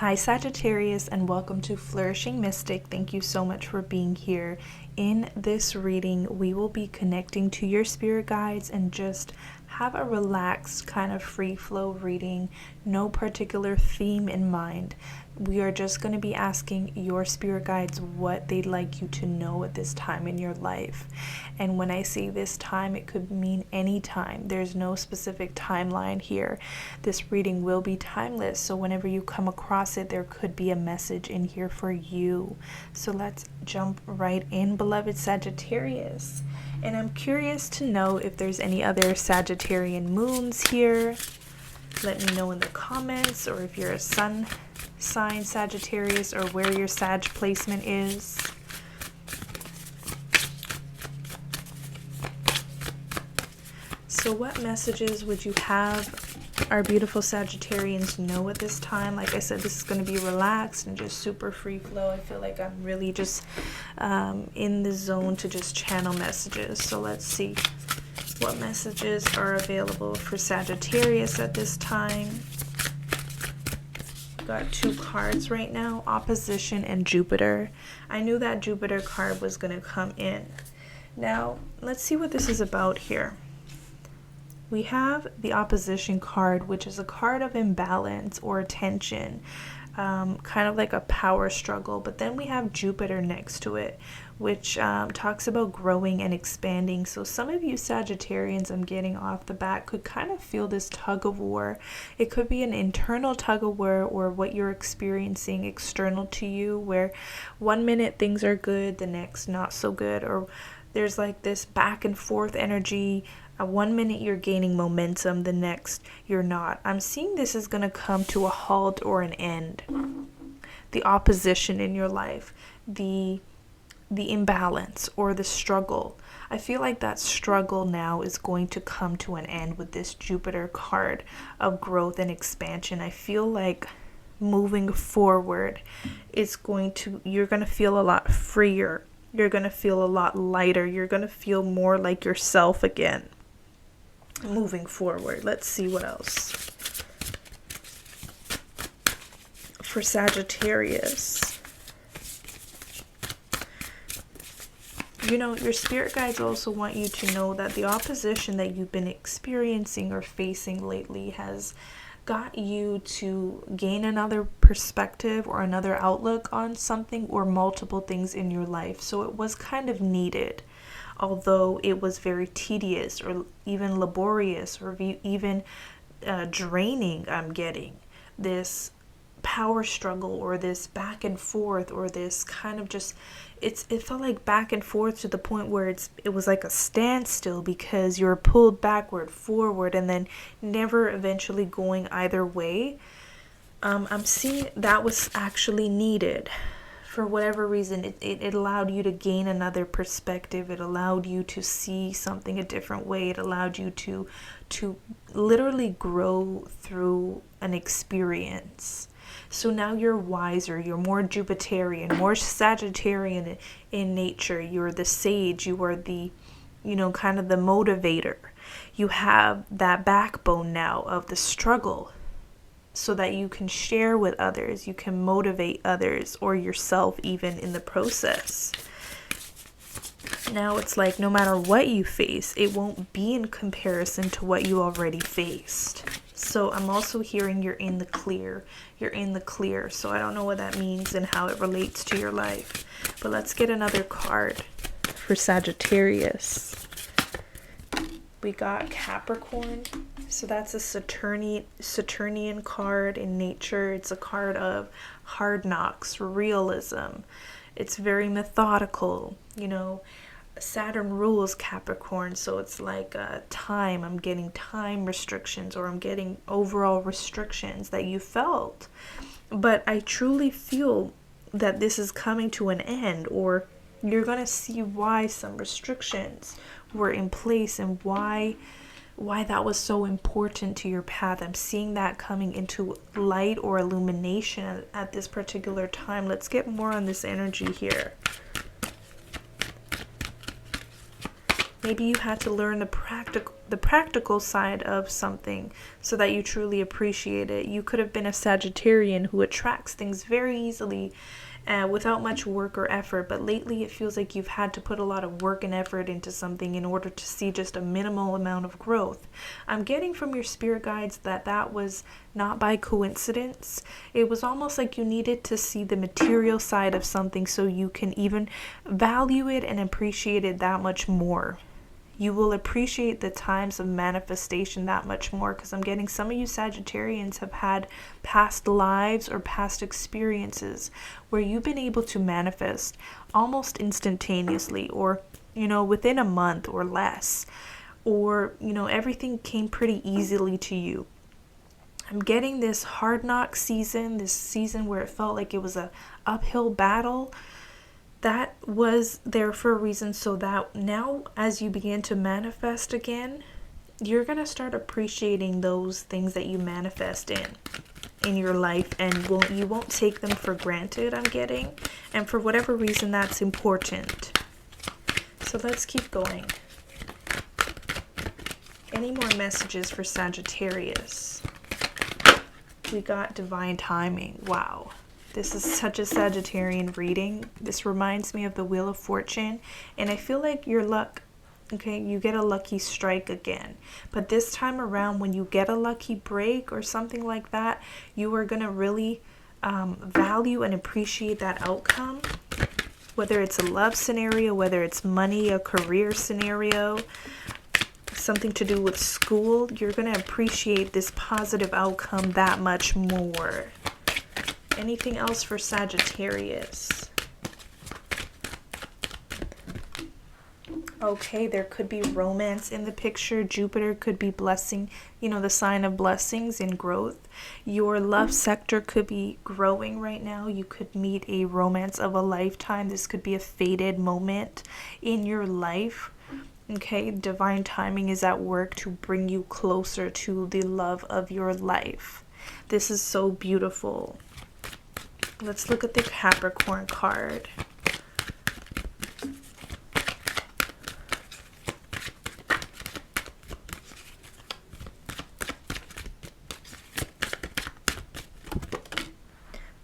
Hi Sagittarius, and welcome to Flourishing Mystic. Thank you so much for being here. In this reading, we will be connecting to your spirit guides and just have a relaxed kind of free flow reading, no particular theme in mind. We are just going to be asking your spirit guides what they'd like you to know at this time in your life. And when I say this time, it could mean any time. There's no specific timeline here. This reading will be timeless, so whenever you come across it, there could be a message in here for you. So let's jump right in, beloved Sagittarius. And I'm curious to know if there's any other Sagittarian moons here. Let me know in the comments, or if you're a sun sign Sagittarius, or where your Sag placement is. So what messages would you have our beautiful Sagittarians know at this time? Like I said, this is going to be relaxed and just super free flow. I feel like I'm really just in the zone to just channel messages. So let's see what messages are available for Sagittarius at this time. Got two cards right now, opposition and Jupiter. I knew that Jupiter card was going to come in. Now, let's see what this is about here. We have the opposition card, which is a card of imbalance or tension, kind of like a power struggle. But then we have Jupiter next to it, which talks about growing and expanding. So some of you Sagittarians, I'm getting off the bat, could kind of feel this tug of war. It could be an internal tug of war, or what you're experiencing external to you, where one minute things are good, the next not so good, or there's like this back and forth energy. One minute you're gaining momentum, the next you're not. I'm seeing this is going to come to a halt or an end. The opposition in your life, the imbalance or the struggle. I feel like that struggle now is going to come to an end with this Jupiter card of growth and expansion. I feel like moving forward you're going to feel a lot freer. You're going to feel a lot lighter. You're going to feel more like yourself again. Moving forward, let's see what else for Sagittarius. You know, your spirit guides also want you to know that the opposition that you've been experiencing or facing lately has got you to gain another perspective or another outlook on something or multiple things in your life. So it was kind of needed. Although it was very tedious or even laborious or even draining, I'm getting this power struggle or this back and forth or this kind of just, it felt like back and forth to the point where it was like a standstill because you're pulled backward, forward, and then never eventually going either way. I'm seeing that was actually needed. For whatever reason, it allowed you to gain another perspective. It allowed you to see something a different way. It allowed you to literally grow through an experience. So now you're wiser. You're more Jupiterian, more Sagittarian in nature. You're the sage. You are the, kind of the motivator. You have that backbone now of the struggle, so that you can share with others, you can motivate others or yourself even in the process. Now it's like no matter what you face, it won't be in comparison to what you already faced. So I'm also hearing you're in the clear. You're in the clear. So I don't know what that means and how it relates to your life. But let's get another card for Sagittarius. We got Capricorn. So that's a Saturnian card in nature. It's a card of hard knocks, realism. It's very methodical. Saturn rules Capricorn, so it's like time. I'm getting time restrictions, or I'm getting overall restrictions that you felt. But I truly feel that this is coming to an end, or you're going to see why some restrictions were in place and why that was so important to your path. I'm seeing that coming into light or illumination at this particular time. Let's get more on this energy here. Maybe you had to learn the practical side of something so that you truly appreciate it. You could have been a Sagittarian who attracts things very easily without much work or effort, but lately it feels like you've had to put a lot of work and effort into something in order to see just a minimal amount of growth. I'm getting from your spirit guides that that was not by coincidence. It was almost like you needed to see the material side of something so you can even value it and appreciate it that much more. You will appreciate the times of manifestation that much more, because I'm getting some of you Sagittarians have had past lives or past experiences where you've been able to manifest almost instantaneously, or, within a month or less, or, everything came pretty easily to you. I'm getting this hard knock season, this season where it felt like it was a uphill battle. That was there for a reason, so that now as you begin to manifest again, you're going to start appreciating those things that you manifest in your life, and you won't take them for granted, I'm getting. And for whatever reason, that's important. So let's keep going. Any more messages for Sagittarius? We got divine timing. Wow. This is such a Sagittarian reading. This reminds me of the Wheel of Fortune. And I feel like your luck, okay, you get a lucky strike again. But this time around, when you get a lucky break or something like that, you are going to really value and appreciate that outcome. Whether it's a love scenario, whether it's money, a career scenario, something to do with school, you're going to appreciate this positive outcome that much more. Anything else for Sagittarius? Okay, there could be romance in the picture. Jupiter could be blessing, the sign of blessings and growth. Your love sector could be growing right now. You could meet a romance of a lifetime. This could be a fated moment in your life. Okay, divine timing is at work to bring you closer to the love of your life. This is so beautiful. Let's look at the Capricorn card.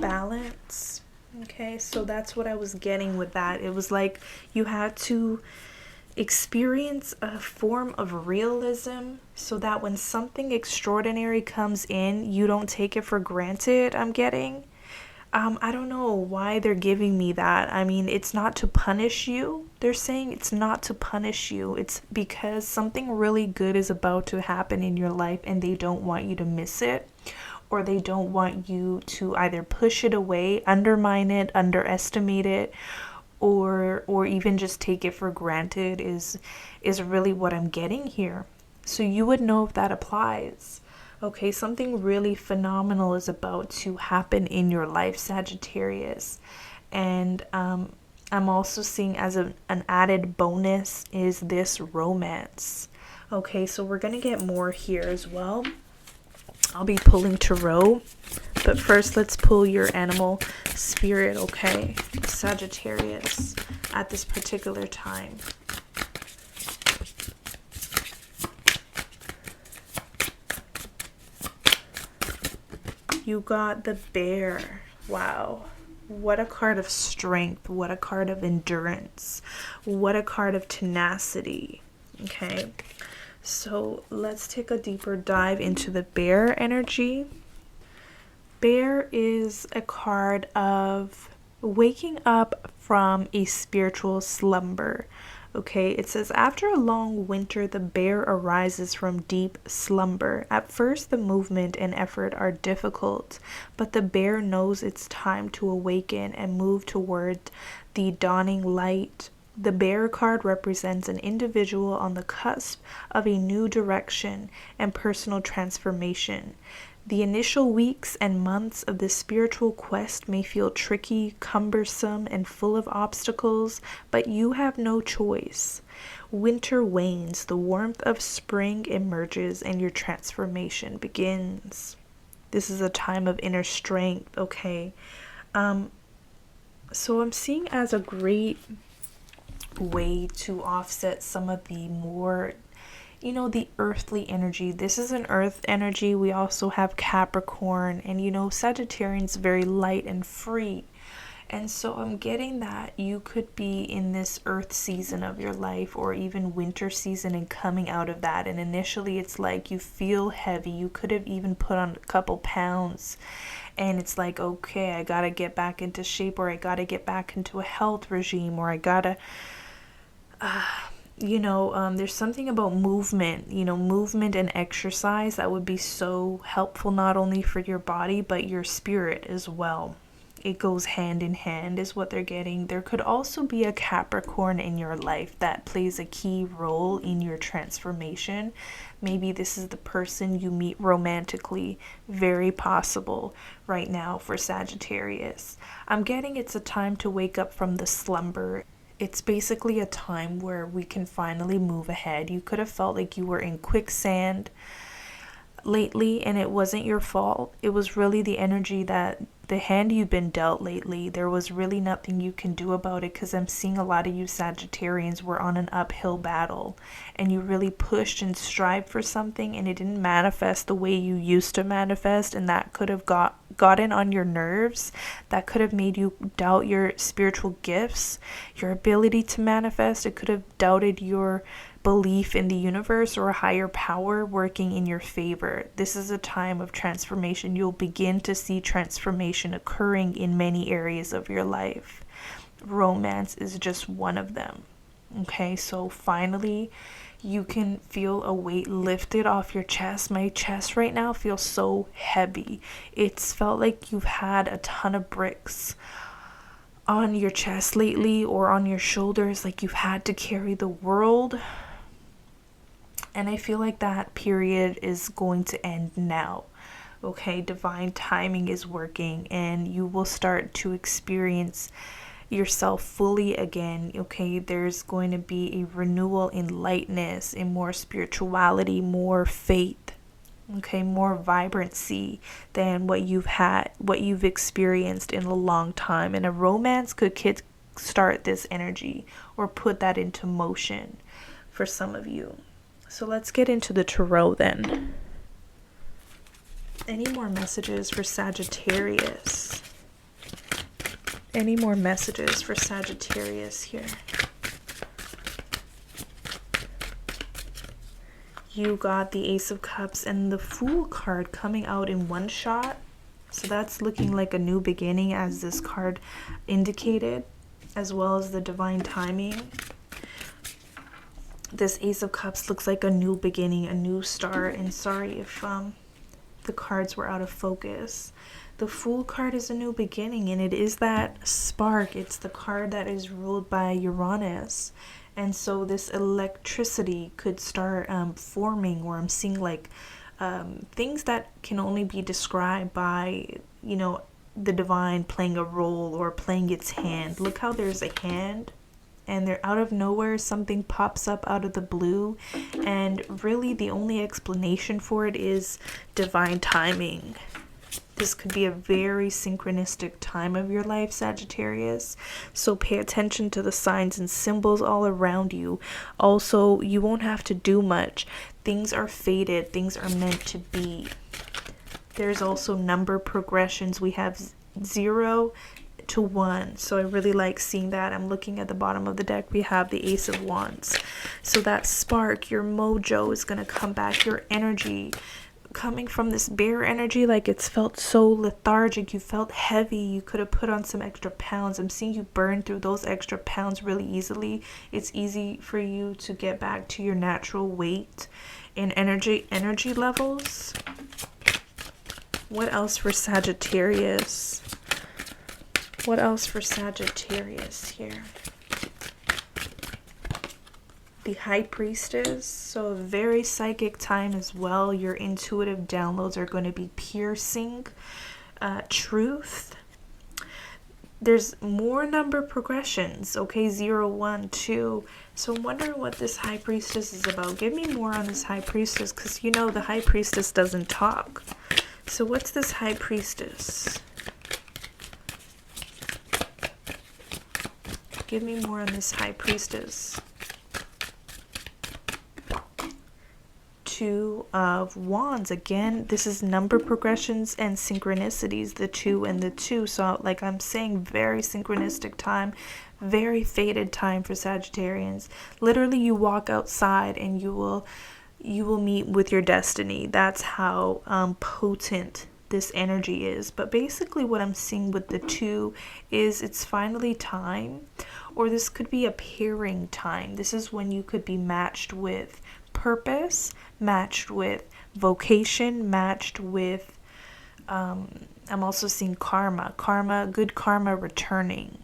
Balance. Okay, so that's what I was getting with that. It was like you had to experience a form of realism so that when something extraordinary comes in, you don't take it for granted, I'm getting. I don't know why they're giving me that. I mean, it's not to punish you. They're saying it's not to punish you. It's because something really good is about to happen in your life and they don't want you to miss it, or they don't want you to either push it away, undermine it, underestimate it, or even just take it for granted is really what I'm getting here. So you would know if that applies. Okay, something really phenomenal is about to happen in your life, Sagittarius. And I'm also seeing as an added bonus is this romance. Okay, so we're going to get more here as well. I'll be pulling tarot. But first, let's pull your animal spirit, okay? Sagittarius at this particular time. You got the bear. Wow. What a card of strength. What a card of endurance. What a card of tenacity. Okay. So let's take a deeper dive into the bear energy. Bear is a card of waking up from a spiritual slumber. Okay, it says, after a long winter, the bear arises from deep slumber. At first, the movement and effort are difficult, but the bear knows it's time to awaken and move toward the dawning light. The bear card represents an individual on the cusp of a new direction and personal transformation. The initial weeks and months of this spiritual quest may feel tricky, cumbersome, and full of obstacles, but you have no choice. Winter wanes, the warmth of spring emerges, and your transformation begins. This is a time of inner strength, okay? So I'm seeing as a great way to offset some of the more, you know, the earthly energy. This is an earth energy. We also have Capricorn, and you know, Sagittarius very light and free. And so I'm getting that you could be in this earth season of your life, or even winter season, and coming out of that. And initially it's like you feel heavy. You could have even put on a couple pounds. And it's like, okay, I got to get back into shape, or I got to get back into a health regime, or I got to, there's something about movement, movement and exercise that would be so helpful, not only for your body, but your spirit as well. It goes hand in hand is what they're getting. There could also be a Capricorn in your life that plays a key role in your transformation. Maybe this is the person you meet romantically. Very possible right now for Sagittarius. I'm getting it's a time to wake up from the slumber. It's basically a time where we can finally move ahead. You could have felt like you were in quicksand lately, and it wasn't your fault. It was really the energy that the hand you've been dealt lately. There was really nothing you can do about it, because I'm seeing a lot of you Sagittarians were on an uphill battle, and you really pushed and strived for something, and it didn't manifest the way you used to manifest, and that could have gotten on your nerves. That could have made you doubt your spiritual gifts, your ability to manifest. It could have doubted your belief in the universe or a higher power working in your favor. This is a time of transformation. You'll begin to see transformation occurring in many areas of your life. Romance is just one of them. Okay, so finally you can feel a weight lifted off your chest. My chest right now feels so heavy. It's felt like you've had a ton of bricks on your chest lately, or on your shoulders, like you've had to carry the world. And I feel like that period is going to end now. Okay, divine timing is working, and you will start to experience yourself fully again. Okay, there's going to be a renewal in lightness, in more spirituality, more faith. Okay, more vibrancy than what you've experienced in a long time. And a romance could start this energy or put that into motion for some of you. So let's get into the tarot then. Any more messages for Sagittarius? Any more messages for Sagittarius here? You got the Ace of Cups and the Fool card coming out in one shot. So that's looking like a new beginning, as this card indicated, as well as the divine timing. This Ace of Cups looks like a new beginning, a new start. And sorry if the cards were out of focus. The Fool card is a new beginning, and it is that spark. It's the card that is ruled by Uranus. And so this electricity could start forming, or I'm seeing like things that can only be described by, the divine playing a role or playing its hand. Look how there's a hand, and they're out of nowhere, something pops up out of the blue, and really the only explanation for it is divine timing. This could be a very synchronistic time of your life, Sagittarius. So pay attention to the signs and symbols all around you. Also, you won't have to do much. Things are fated. Things are meant to be. There's also number progressions. We have 0 to 1. So I really like seeing that. I'm looking at the bottom of the deck. We have the Ace of Wands. So that spark, your mojo is going to come back. Your energy coming from this bear energy, like it's felt so lethargic. You felt heavy. You could have put on some extra pounds. I'm seeing you burn through those extra pounds really easily. It's easy for you to get back to your natural weight and energy levels. What else for Sagittarius? What else for Sagittarius here? The High Priestess, so a very psychic time as well. Your intuitive downloads are going to be piercing truth. There's more number progressions, okay, 0, 1, 2. So I'm wondering what this High Priestess is about. Give me more on this High Priestess, because the High Priestess doesn't talk. So what's this High Priestess? Give me more on this High Priestess. Two of Wands. Again, this is number progressions and synchronicities, the 2 and the 2. So like I'm saying, very synchronistic time, very fated time for Sagittarians. Literally, you walk outside and you will meet with your destiny. That's how potent this energy is. But basically what I'm seeing with the 2 is it's finally time, or this could be a pairing time. This is when you could be matched with purpose, matched with vocation, matched with I'm also seeing karma, good karma returning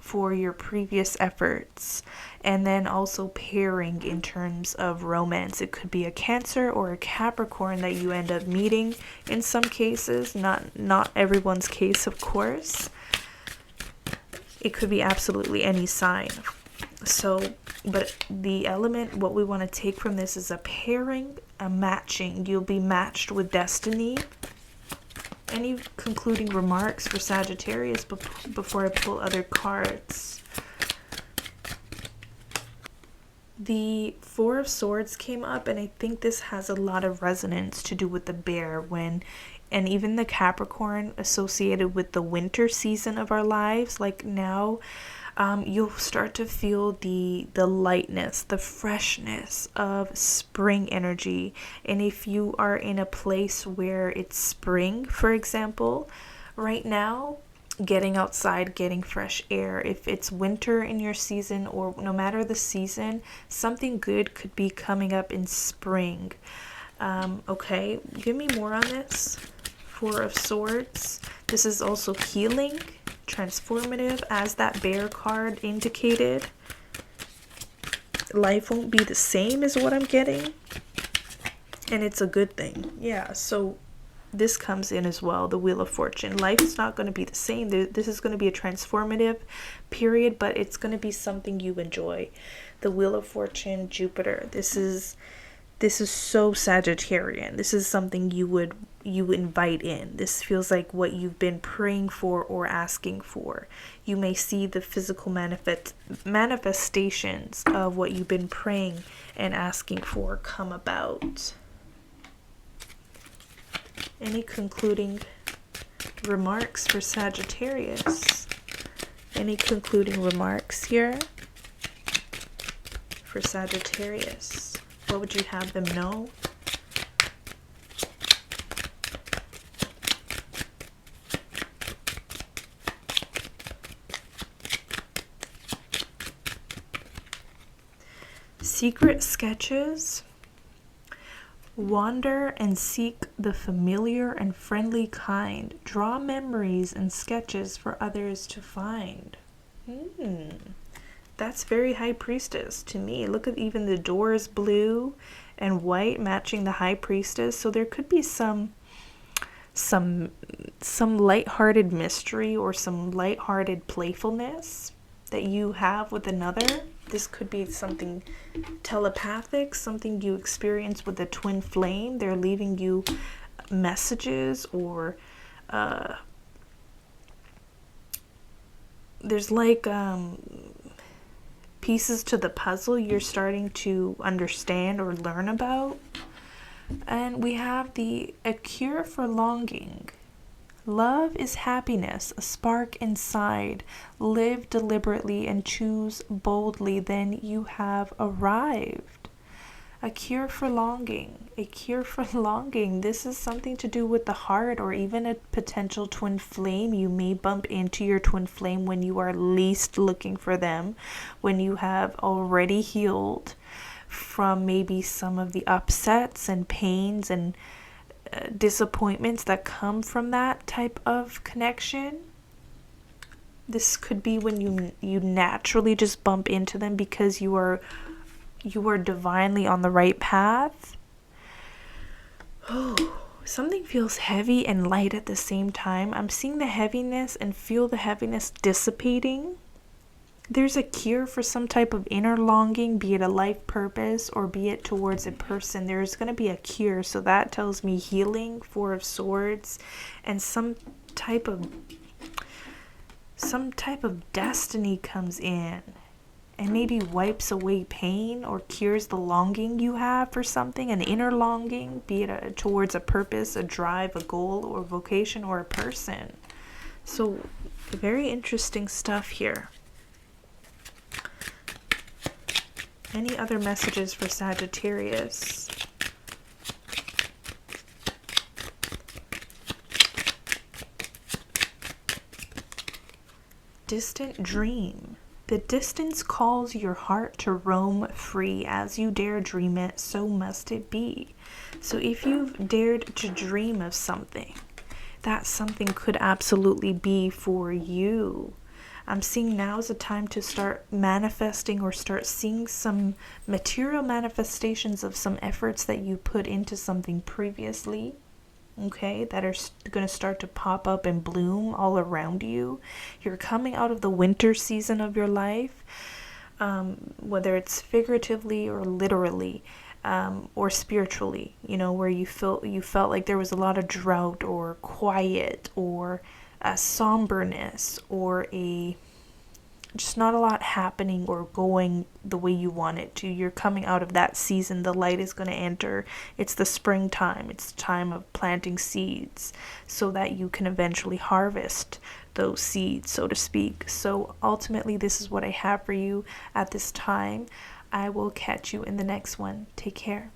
for your previous efforts. And then also pairing in terms of romance. It could be a Cancer or a Capricorn that you end up meeting in some cases, not everyone's case, of course. It could be absolutely any sign. So, but the element, what we want to take from this is a pairing, a matching. You'll be matched with destiny. Any concluding remarks for Sagittarius before I pull other cards? The 4 of Swords came up, and I think this has a lot of resonance to do with the bear, and even the Capricorn associated with the winter season of our lives. Like now, you'll start to feel the lightness, the freshness of spring energy. And if you are in a place where it's spring, for example, right now, getting outside, getting fresh air. If it's winter in your season, or no matter the season, something good could be coming up in spring. Okay, give me more on this. 4 of Swords. This is also healing, transformative, as that bear card indicated. Life won't be the same is what I'm getting, and it's a good thing. Yeah, so this comes in as well, the Wheel of Fortune. Life is not going to be the same. This is going to be a transformative period, but it's going to be something you enjoy. The Wheel of Fortune, Jupiter. This is so Sagittarian. This is something you invite in. This feels like what you've been praying for or asking for. You may see the physical manifestations of what you've been praying and asking for come about. Any concluding remarks for Sagittarius? Any concluding remarks here for Sagittarius? What would you have them know? Secret sketches. Wander and seek the familiar and friendly kind. Draw memories and sketches for others to find. That's very High Priestess to me. Look at even the door is blue and white matching the High Priestess. So there could be some lighthearted mystery or some lighthearted playfulness that you have with another. This could be something telepathic, something you experience with a twin flame. They're leaving you messages, or there's like pieces to the puzzle you're starting to understand or learn about. And we have a cure for longing. Love is happiness, a spark inside. Live deliberately and choose boldly, then you have arrived. A cure for longing. A cure for longing. This is something to do with the heart, or even a potential twin flame. You may bump into your twin flame when you are least looking for them, when you have already healed from maybe some of the upsets and pains and disappointments that come from that type of connection. This could be when you naturally just bump into them because you are divinely on the right path. Oh, something feels heavy and light at the same time. I'm seeing the heaviness and feel the heaviness dissipating. There's a cure for some type of inner longing, be it a life purpose or be it towards a person. There's going to be a cure. So that tells me healing, 4 of Swords, and some type of destiny comes in. and maybe wipes away pain or cures the longing you have for something, an inner longing, be it towards a purpose, a drive, a goal, or vocation, or a person. So very interesting stuff here. Any other messages for Sagittarius? Distant dream. The distance calls your heart to roam free. As you dare dream it, so must it be. So if you've dared to dream of something, that something could absolutely be for you. I'm seeing now is a time to start manifesting or start seeing some material manifestations of some efforts that you put into something previously. Okay, that are going to start to pop up and bloom all around you. You're coming out of the winter season of your life, whether it's figuratively or literally, or spiritually, you know, where you felt like there was a lot of drought or quiet or a somberness or just not a lot happening or going the way you want it to. You're coming out of that season. The light is going to enter. It's the springtime. It's the time of planting seeds so that you can eventually harvest those seeds, so to speak. So ultimately, this is what I have for you at this time. I will catch you in the next one. Take care.